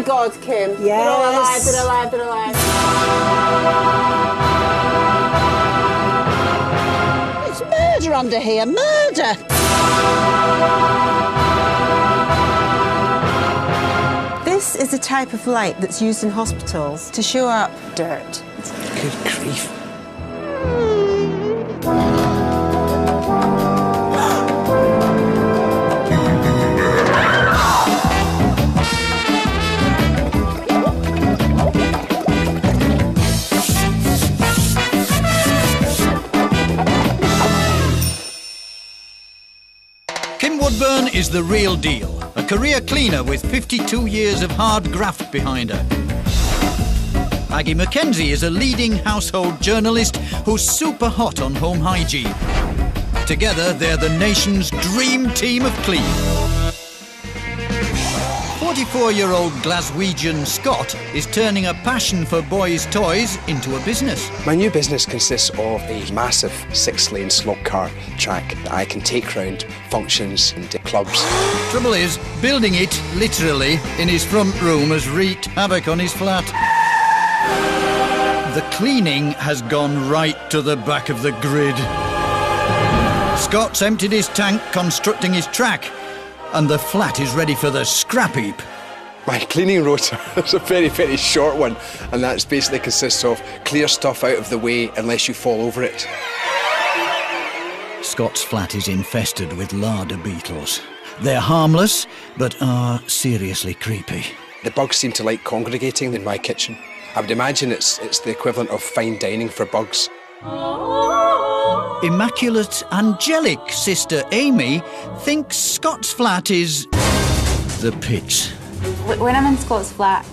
my God, Kim. Yes. They're all alive, they're alive, they're alive. It's murder under here, murder! This is a type of light that's used in hospitals to show up dirt. Good grief. Kim Woodburn is the real deal, a career cleaner with 52 years of hard graft behind her. Aggie Mackenzie is a leading household journalist who's super hot on home hygiene. Together, they're the nation's dream team of clean. 44-year-old Glaswegian Scott is turning a passion for boys' toys into a business. My new business consists of a massive 6-lane slot car track that I can take round functions and clubs. Trouble is, building it, literally, in his front room has wreaked havoc on his flat. The cleaning has gone right to the back of the grid. Scott's emptied his tank constructing his track, and the flat is ready for the scrap heap. My cleaning rota is a very, very short one, and that basically consists of clear stuff out of the way unless you fall over it. Scott's flat is infested with larder beetles. They're harmless, but are seriously creepy. The bugs seem to like congregating in my kitchen. I would imagine it's the equivalent of fine dining for bugs. Immaculate, angelic sister Amy thinks Scott's flat is the pits. When I'm in Scott's flat,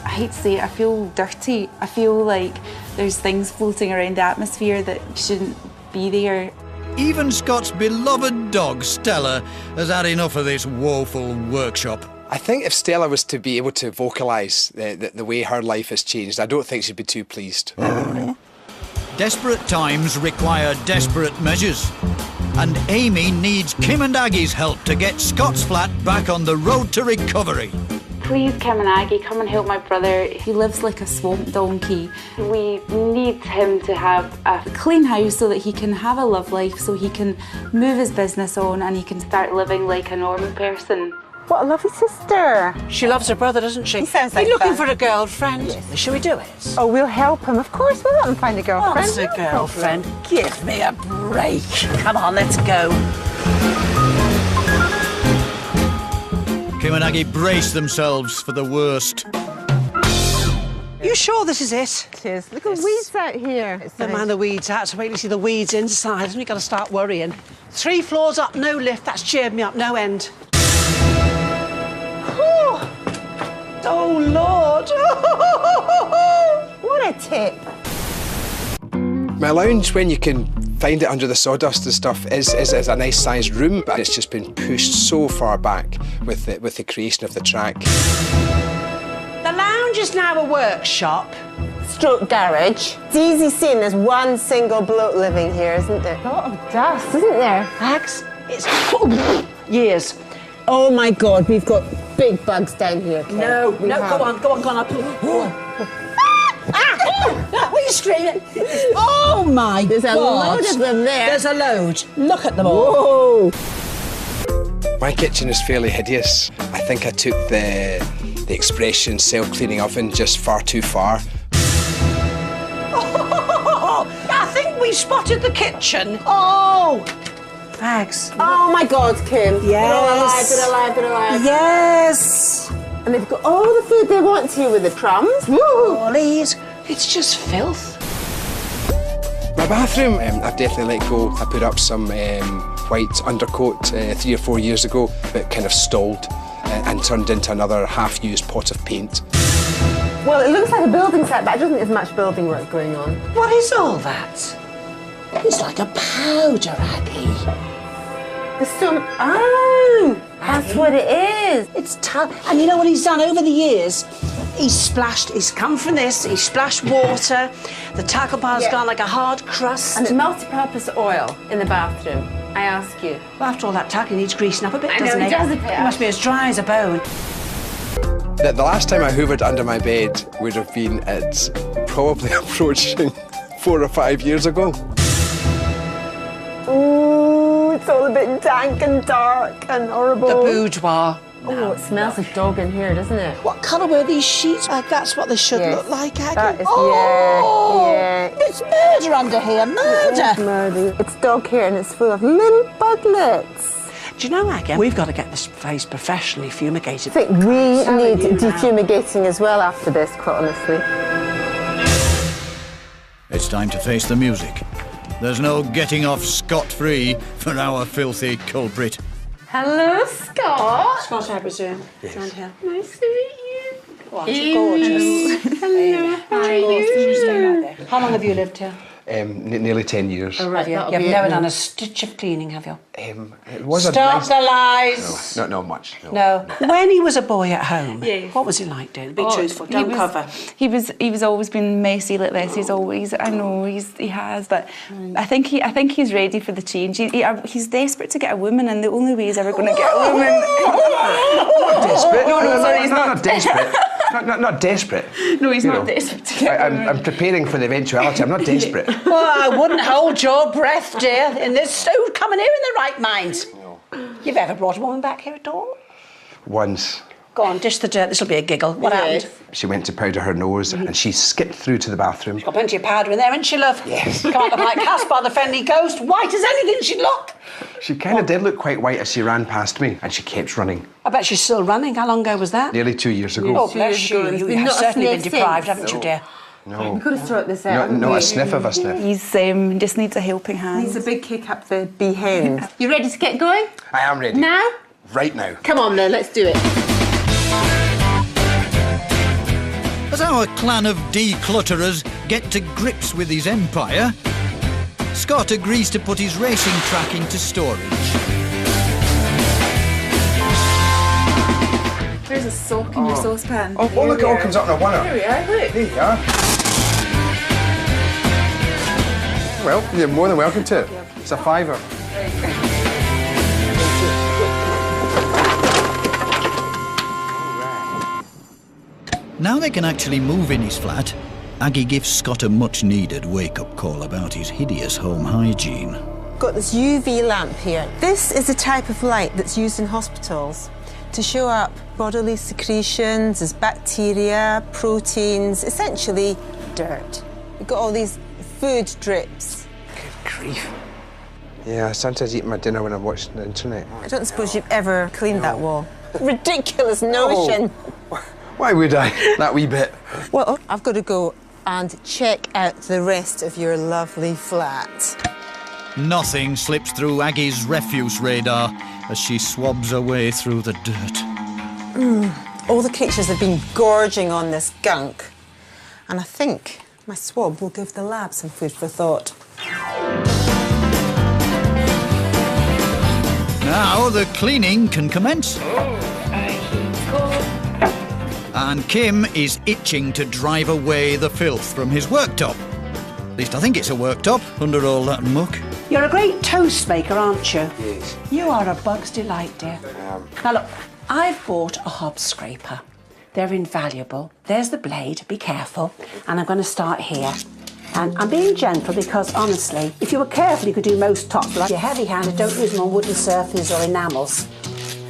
I hate to say it, I feel dirty. I feel like there's things floating around the atmosphere that shouldn't be there. Even Scott's beloved dog, Stella, has had enough of this woeful workshop. I think if Stella was to be able to vocalise the way her life has changed, I don't think she'd be too pleased. Desperate times require desperate measures. And Amy needs Kim and Aggie's help to get Scott's flat back on the road to recovery. Please, Kim and Aggie, come and help my brother. He lives like a swamp donkey. We need him to have a clean house so that he can have a love life, so he can move his business on and he can start living like a normal person. What a lovely sister. She loves her brother, doesn't she? He sounds like You're looking fun. for a girlfriend? Yes. Shall we do it? Oh, we'll help him. Of course, we'll let him find a girlfriend. What's a girlfriend? Give me a break. Come on, let's go. Kim and Aggie brace themselves for the worst. You sure this is it? It is. Look at weeds out here. It's Never nice. mind the weeds out, so wait till you see the weeds inside, and we've got to start worrying. 3 floors up, no lift, that's cheered me up, no end. Oh, Lord! What a tip. My lounge, when you can find it under the sawdust and stuff, is a nice sized room, but it's just been pushed so far back with the creation of the track. The lounge is now a workshop. Stroke garage. It's easy seeing there's one single bloke living here, isn't there? A lot of dust, isn't there? Ags, it's years. Oh my God, we've got big bugs down here. Kim. No, We no, have. go on, I'll pull. What are you screaming? Oh my There's a God. load of them there. There's a load. Look at them all. Whoa. My kitchen is fairly hideous. I think I took the expression self-cleaning oven just far too far. Oh, I think we spotted the kitchen. Oh, fags. Oh my God, Kim. Yes. They're all alive, they're alive, they're alive. Yes. And they've got all the food they want here with the crumbs. Woo! Ollies, it's just filth. My bathroom, I've definitely let go. I put up some white undercoat 3 or 4 years ago, but kind of stalled and turned into another half-used pot of paint. Well, it looks like a building site, but I don't think there's much building work going on. What is all that? It's like a powder, Aggie. There's some... Oh! That's what it is. It's and you know what he's done over the years? He's come from this, he's splashed water, the tackle bar's gone like a hard crust. And it's multi-purpose oil in the bathroom, I ask you. Well, after all that tack, he needs greasing up a bit, I know, doesn't he? he does a bit, He must be as dry as a bone. The last time I hoovered under my bed would have been at probably approaching 4 or 5 years ago. Ooh, it's all a bit dank and dark and horrible. The boudoir. Oh, it smells like dog in here, doesn't it? What colour were these sheets? That's what they should look like, Aggie. That is, yeah. It's murder under here, murder. Murder. It's dog hair and it's full of little budlets. Do you know, Aggie, we've got to get this place professionally fumigated. I think we need defumigating as well after this, quite honestly. It's time to face the music. There's no getting off scot-free for our filthy culprit. Hello, Scott. Scott, I presume. Yes. Around here. Nice to meet you. Oh, aren't you gorgeous? Hello. How long have you lived here? Nearly 10 years. All right, You've never done a stitch of cleaning, have you? It was Stop a the lies! No, not much. No. When he was a boy at home, Yes. what was he like doing? Be truthful, don't cover. He was always been messy like this. He's always, I know he has, but I think he's ready for the change. He's desperate to get a woman, and the only way he's ever going to get a woman. Not desperate. No, sorry, he's not desperate. Not desperate. No, he's You not know, desperate to get a woman. I'm preparing for the eventuality. I'm not desperate. Well, I wouldn't hold your breath, dear, in this so coming here in the right mind. You've ever brought a woman back here at all? Once Go on, dish the dirt. This'll be a giggle. What happened? she went to powder her nose and she skipped through to the bathroom. Got plenty of powder in there, ain't she, love? Yes. Can't look like Caspar the Friendly Ghost. White as anything she'd look. She kind of did look quite white as she ran past me, and she kept running. I bet she's still running. How long ago was that? Nearly 2 years ago. Oh, bless you. There's You been have not a certainly been sniff deprived, since. haven't you, dear? No. We've got to sort this out. Not a sniff of a sniff. He's just needs a helping hand. Needs a big kick up the behind. You ready to get going? I am ready. Now? Right now. Come on then, let's do it. As our clan of declutterers get to grips with his empire, Scott agrees to put his racing track into storage. There's a sock in your saucepan. Oh, look, it all comes up in a one-up. There we are, look. There you are. Well, you're more than welcome to it. It's a fiver. Now they can actually move in his flat, Aggie gives Scott a much-needed wake-up call about his hideous home hygiene. Got this UV lamp here. This is the type of light that's used in hospitals to show up bodily secretions as bacteria, proteins, essentially dirt. We've got all these food drips. Good grief. Yeah, I sometimes eat my dinner when I'm watching the internet. I don't suppose you've ever cleaned that wall. Ridiculous notion. Why would I? That wee bit. Well, I've got to go and check out the rest of your lovely flat. Nothing slips through Aggie's refuse radar as she swabs her way through the dirt. All the creatures have been gorging on this gunk, and I think my swab will give the lab some food for thought. Now the cleaning can commence. And Kim is itching to drive away the filth from his worktop. At least I think it's a worktop, under all that muck. You're a great toast maker, aren't you? Yes. You are a bug's delight, dear. Now look, I've bought a hob scraper. They're invaluable. There's the blade, be careful. And I'm going to start here. And I'm being gentle because, honestly, if you were careful, you could do most tops. But if you're heavy-handed, don't use them on wooden surfaces or enamels.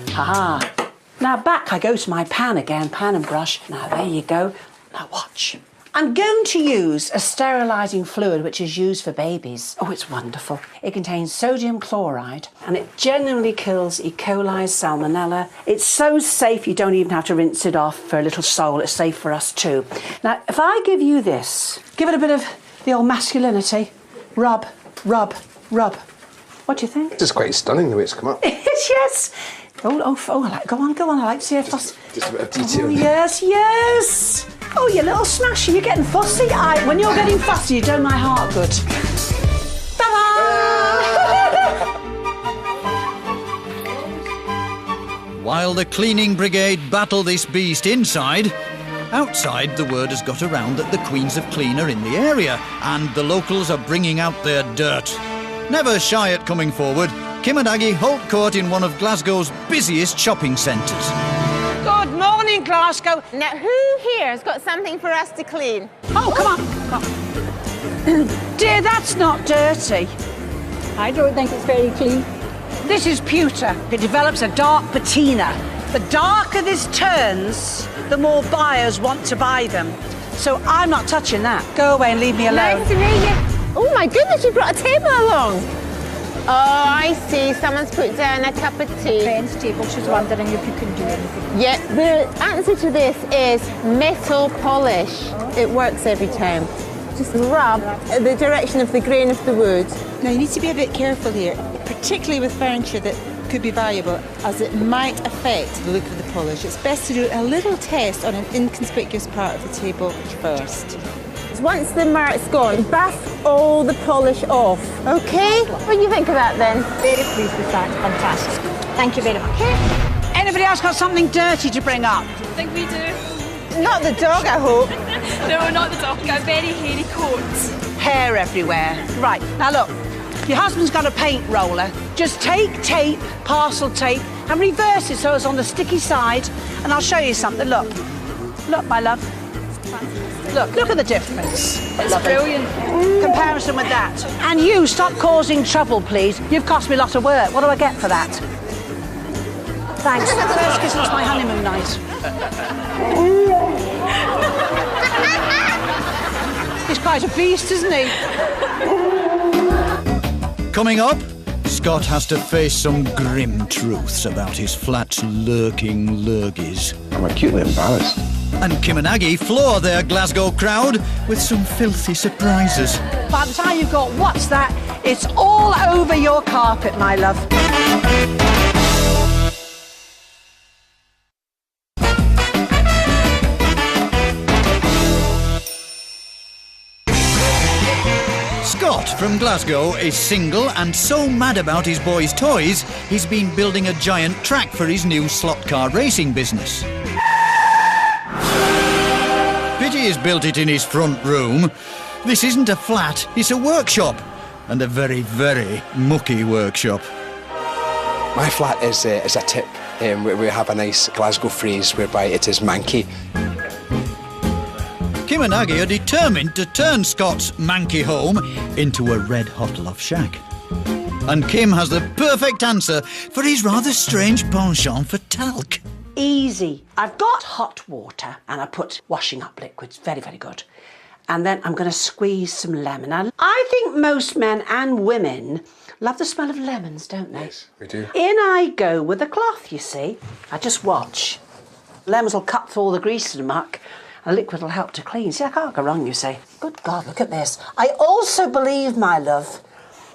Ha-ha. Now back I go to my pan again, pan and brush. Now there you go. Now watch. I'm going to use a sterilising fluid which is used for babies. Oh, it's wonderful. It contains sodium chloride and it genuinely kills E. coli, salmonella. It's so safe you don't even have to rinse it off for a little soul. It's safe for us too. Now, if I give you this, give it a bit of the old masculinity. Rub, rub, rub. What do you think? It's quite stunning the way it's come up. Yes. Oh, I like, go on, I like to see it fuss. Just a bit of detail. Oh, yes. Oh, you little smasher, you're getting fussy. When you're getting fussy, you do my heart good. Ta-da! While the cleaning brigade battle this beast inside, outside the word has got around that the Queens of Clean are in the area and the locals are bringing out their dirt. Never shy at coming forward, Kim and Aggie hold court in one of Glasgow's busiest shopping centres. Good morning, morning, Glasgow. Now, who here has got something for us to clean? Oh, come on. Dear, that's not dirty. I don't think it's very clean. This is pewter. It develops a dark patina. The darker this turns, the more buyers want to buy them. So I'm not touching that. Go away and leave me alone. Nice to meet you. Oh my goodness, you brought a table along. Oh, I see. Someone's put down a cup of tea. Friend's table, she's wondering if you can do anything. Yeah, the answer to this is metal polish. It works every time. Just rub the direction of the grain of the wood. Now you need to be a bit careful here, particularly with furniture that could be valuable, as it might affect the look of the polish. It's best to do a little test on an inconspicuous part of the table first. Once the mark's gone, buff all the polish off, okay? What do you think of that then? Very pleased with that. Fantastic. Thank you very much. Anybody else got something dirty to bring up? I think we do. Not the dog, I hope. No, not the dog. Got a very hairy coat. Hair everywhere. Right, now look, your husband's got a paint roller. Just take tape, parcel tape, and reverse it so it's on the sticky side, and I'll show you something. Look. Look, my love. Look at the difference. It's brilliant. Comparison with that. And you, stop causing trouble, please. You've cost me a lot of work. What do I get for that? Thanks. First kiss was my honeymoon night. He's quite a beast, isn't he? Coming up, Scott has to face some grim truths about his flat's lurking lurgies. I'm acutely embarrassed. And Kim and Aggie floor their Glasgow crowd with some filthy surprises. By the time you've got what's that, it's all over your carpet, my love. Scott from Glasgow is single and so mad about his boys' toys, he's been building a giant track for his new slot car racing business. Pity he's built it in his front room. This isn't a flat, it's a workshop. And a very, very mucky workshop. My flat is a tip. We have a nice Glasgow phrase whereby it is manky. Kim and Aggie are determined to turn Scott's manky home into a red-hot love shack. And Kim has the perfect answer for his rather strange penchant for talc. Easy. I've got hot water and I put washing up liquids. Very, very good. And then I'm going to squeeze some lemon. Now, I think most men and women love the smell of lemons, don't they? Yes, we do. In I go with the cloth, you see. I just watch. Lemons will cut through all the grease and muck. A liquid will help to clean. See, I can't go wrong, you see. Good God, look at this. I also believe, my love,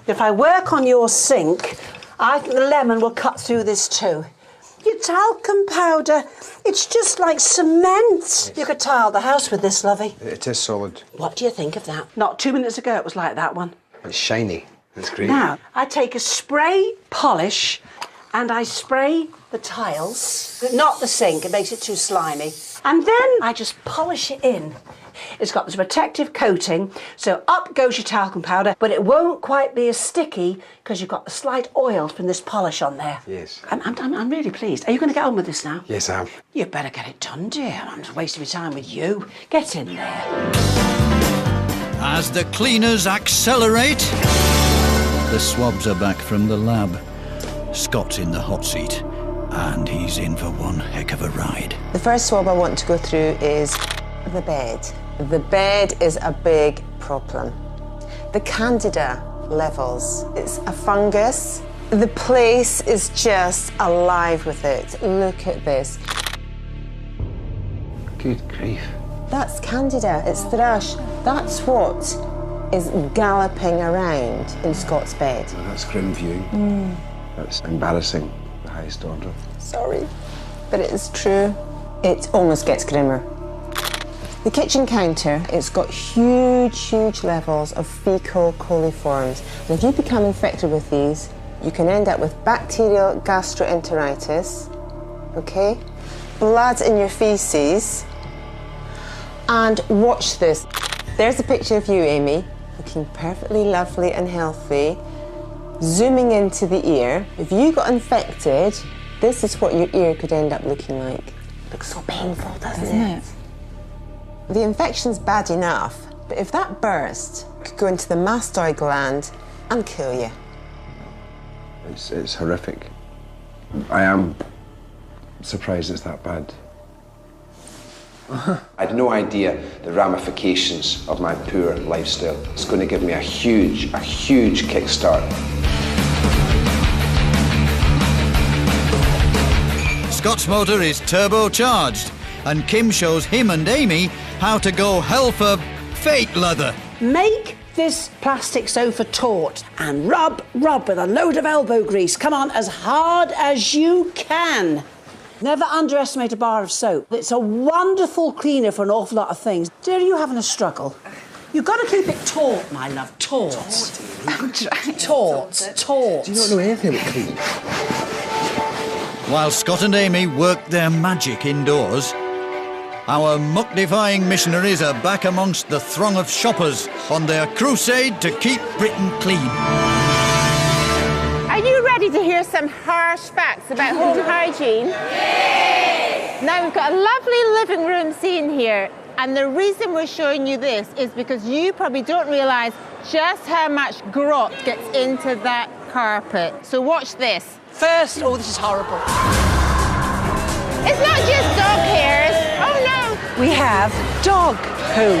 if I work on your sink, I think the lemon will cut through this too. Your talcum powder, it's just like cement. Yes. You could tile the house with this, lovey. It is solid. What do you think of that? Not 2 minutes ago it was like that one. It's shiny. It's great. Now, I take a spray polish and I spray the tiles, not the sink, it makes it too slimy. And then I just polish it in. It's got this protective coating, so up goes your talcum powder, but it won't quite be as sticky because you've got the slight oil from this polish on there. Yes. I'm really pleased. Are you going to get on with this now? Yes, I am. You better get it done, dear. I'm just wasting my time with you. Get in there. As the cleaners accelerate, the swabs are back from the lab. Scott's in the hot seat, and he's in for one heck of a ride. The first swab I want to go through is the bed. The bed is a big problem. The Candida levels, it's a fungus. The place is just alive with it. Look at this. Good grief. That's Candida, it's thrush. That's what is galloping around in Scott's bed. Oh, that's grim viewing. That's embarrassing, the highest order. Sorry, but it is true. It almost gets grimmer. The kitchen counter, it's got huge levels of fecal coliforms. And if you become infected with these, you can end up with bacterial gastroenteritis, okay? Blood in your feces. And watch this. There's a picture of you, Amy, looking perfectly lovely and healthy, zooming into the ear. If you got infected, this is what your ear could end up looking like. Looks so painful, doesn't it? The infection's bad enough, but if that burst, it could go into the mastoid gland and kill you. It's horrific. I am surprised it's that bad. I had no idea the ramifications of my poor lifestyle. It's going to give me a huge kickstart. Scott's motor is turbocharged, and Kim shows him and Amy how to go hell for fake leather. Make this plastic sofa taut and rub with a load of elbow grease. Come on, as hard as you can. Never underestimate a bar of soap. It's a wonderful cleaner for an awful lot of things. Dear, are you having a struggle? You've got to keep it taut, my love, taut. I'm trying. Taut. Do you not know anything about cleaning? While Scott and Amy work their magic indoors, our muck-defying missionaries are back amongst the throng of shoppers on their crusade to keep Britain clean. Are you ready to hear some harsh facts about home hygiene? Yes! Now we've got a lovely living room scene here, and the reason we're showing you this is because you probably don't realise just how much grot gets into that carpet. So watch this. First, oh, this is horrible. It's not just dog hairs. Oh no! We have dog poo.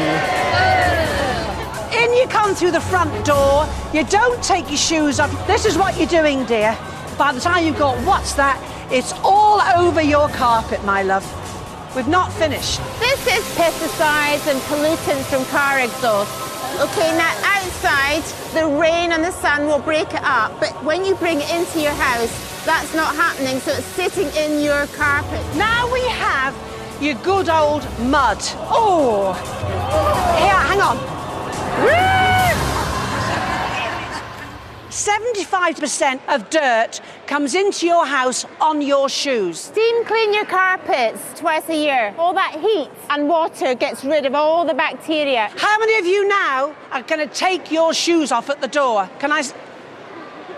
In you come through the front door, you don't take your shoes off. This is what you're doing, dear. By the time you've got what's that, it's all over your carpet, my love. We've not finished. This is pesticides and pollutants from car exhaust. Okay, now outside, the rain and the sun will break it up, but when you bring it into your house, that's not happening, so it's sitting in your carpet. Now we have your good old mud. Oh! Here, hang on. 75% of dirt comes into your house on your shoes. Steam clean your carpets twice a year. All that heat and water gets rid of all the bacteria. How many of you now are going to take your shoes off at the door? Can I...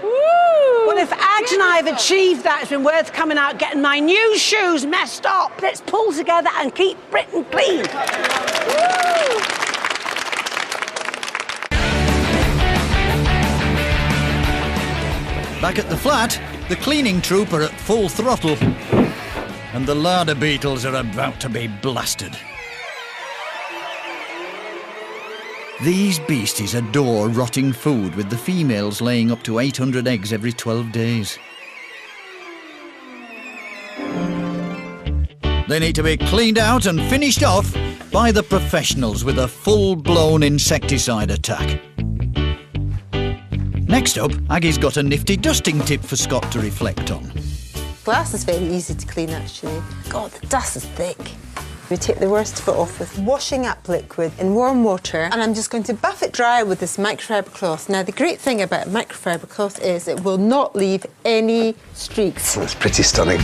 Well, if Ags and I have achieved that, it's been worth coming out getting my new shoes messed up. Let's pull together and keep Britain clean. Back at the flat, the cleaning troop are at full throttle, and the larder beetles are about to be blasted. These beasties adore rotting food, with the females laying up to 800 eggs every 12 days. They need to be cleaned out and finished off by the professionals with a full-blown insecticide attack. Next up, Aggie's got a nifty dusting tip for Scott to reflect on. Glass is very easy to clean, actually. God, the dust is thick. We take the worst of it off with washing up liquid in warm water, and I'm just going to buff it dry with this microfiber cloth. Now, the great thing about a microfiber cloth is it will not leave any streaks. That's pretty stunning.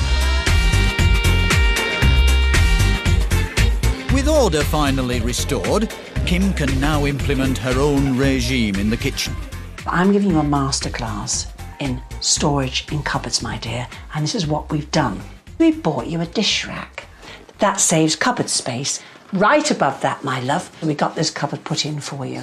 With order finally restored, Kim can now implement her own regime in the kitchen. I'm giving you a masterclass in storage in cupboards, my dear, and this is what we've done. We've bought you a dish rack. That saves cupboard space. Right above that, my love, we got this cupboard put in for you.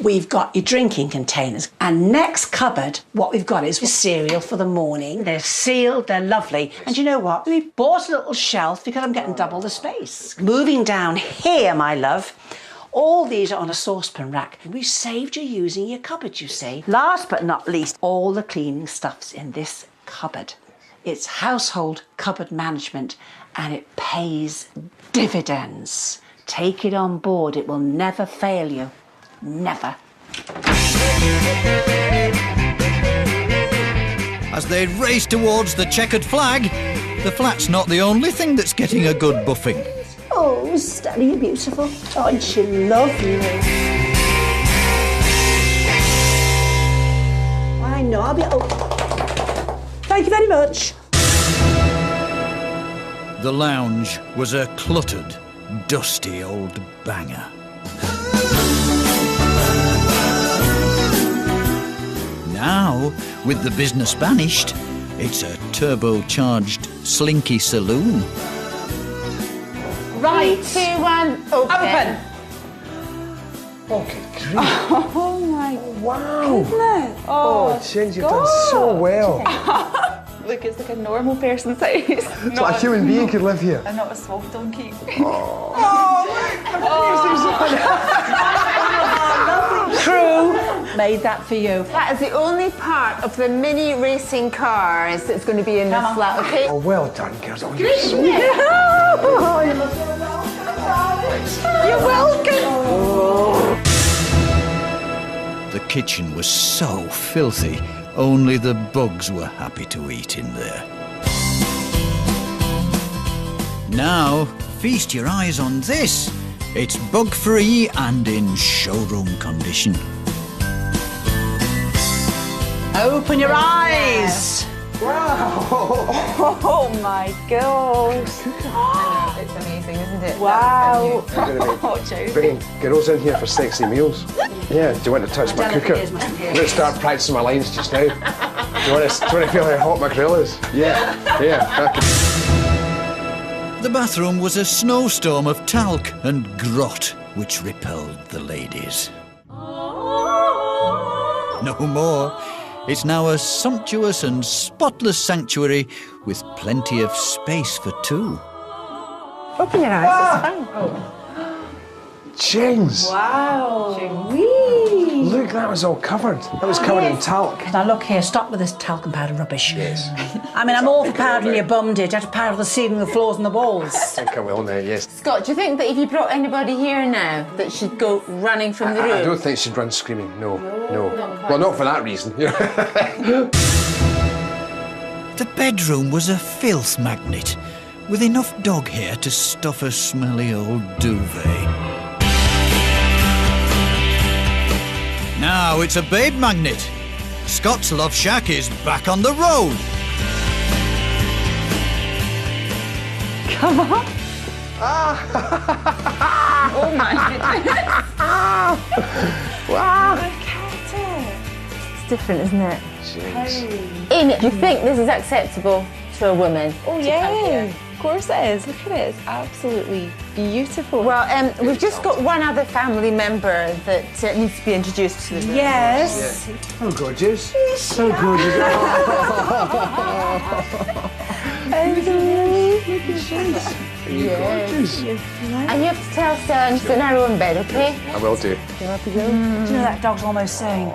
We've got your drinking containers. And next cupboard, what we've got is cereal for the morning. They're sealed, they're lovely. And you know what? We bought a little shelf because I'm getting double the space. Moving down here, my love, all these are on a saucepan rack. We saved you using your cupboard, you see. Last but not least, all the cleaning stuff's in this cupboard. It's household cupboard management, and it pays dividends. Take it on board. It will never fail you. Never. As they race towards the checkered flag, the flat's not the only thing that's getting a good buffing. Oh, Stanley, you're beautiful. Oh, and she lovely. I know, I'll be... Oh. Thank you very much. The lounge was a cluttered, dusty old banger. Now, with the business banished, it's a turbocharged, slinky saloon. Right. 3, 2, 1, open. Open. Okay, great. Oh my Wow. goodness. Oh, Jen, you've done so well. Look, it's like a normal person size. It's like a human being could live here. And not a swamp donkey. Crew made that for you. That is the only part of the mini racing cars that's going to be in this flat, okay? Oh, well done, girls. Oh, you're so You're welcome. The kitchen was so filthy, only the bugs were happy to eat in there. Now, feast your eyes on this. It's bug-free and in showroom condition. Open your eyes. Oh my gosh. It's amazing, isn't it? Wow. Oh, bringing girls in here for sexy meals. Yeah, do you want to touch my cooker? I'm going to start practicing my lines just now. Do you want to feel how hot my grill is? Yeah. The bathroom was a snowstorm of talc and grot, which repelled the ladies. No more. It's now a sumptuous and spotless sanctuary with plenty of space for two. Open your eyes, it's fine. James! Wow. Look, that was all covered. That was covered in talc. Now look here, stop with this talcum powder rubbish. Yes. I mean, I'm all for powdering your bum, did you? Have to powder the ceiling, the floors and the walls. I think I will now, yes. Scott, do you think that if you brought anybody here now, that she'd go running from the room? I don't think she'd run screaming, no. Well, not for that reason. The bedroom was a filth magnet, with enough dog hair to stuff a smelly old duvet. Now it's a babe magnet. Scott's Love Shack is back on the road. Come on. Oh my goodness. Wow. Look at it. It's different, isn't it? James. Amy, do you think this is acceptable to a woman? Oh yeah. Of course it is. Look at it. It's absolutely beautiful. Well, we've just got one other family member that needs to be introduced to the room. Yes. Oh, gorgeous. So gorgeous. Gorgeous. And you have to tell Stella she's in her own bed, okay? I will do. Do you know that dog's almost saying,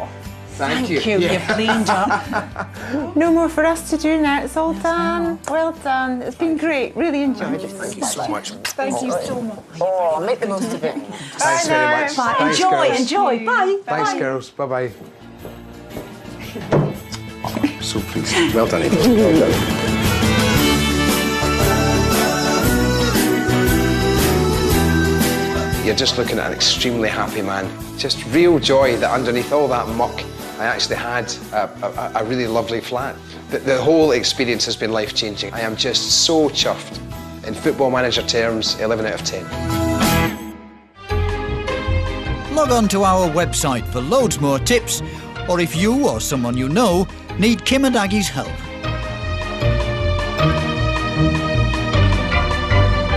Thank you. you've cleaned up. No more for us to do now. It's all done. Well done. It's been great. Really enjoyed it. Thank you so much. Thank you so much. Oh, make the most of it. Thanks very much. Bye. Thanks, Enjoy, girls. enjoy. Bye. Thanks, girls. Bye-bye. Oh, I'm so pleased. Well done, Amy. Well done. You're just looking at an extremely happy man. Just real joy that underneath all that muck, I actually had a really lovely flat. The whole experience has been life-changing. I am just so chuffed. In Football Manager terms, 11 out of 10. Log on to our website for loads more tips, or if you or someone you know need Kim and Aggie's help.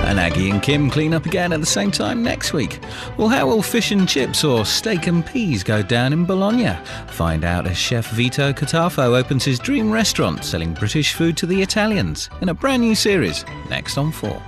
And Aggie and Kim clean up again at the same time next week. Well, how will fish and chips or steak and peas go down in Bologna? Find out as Chef Vito Catafo opens his dream restaurant selling British food to the Italians in a brand new series next on 4.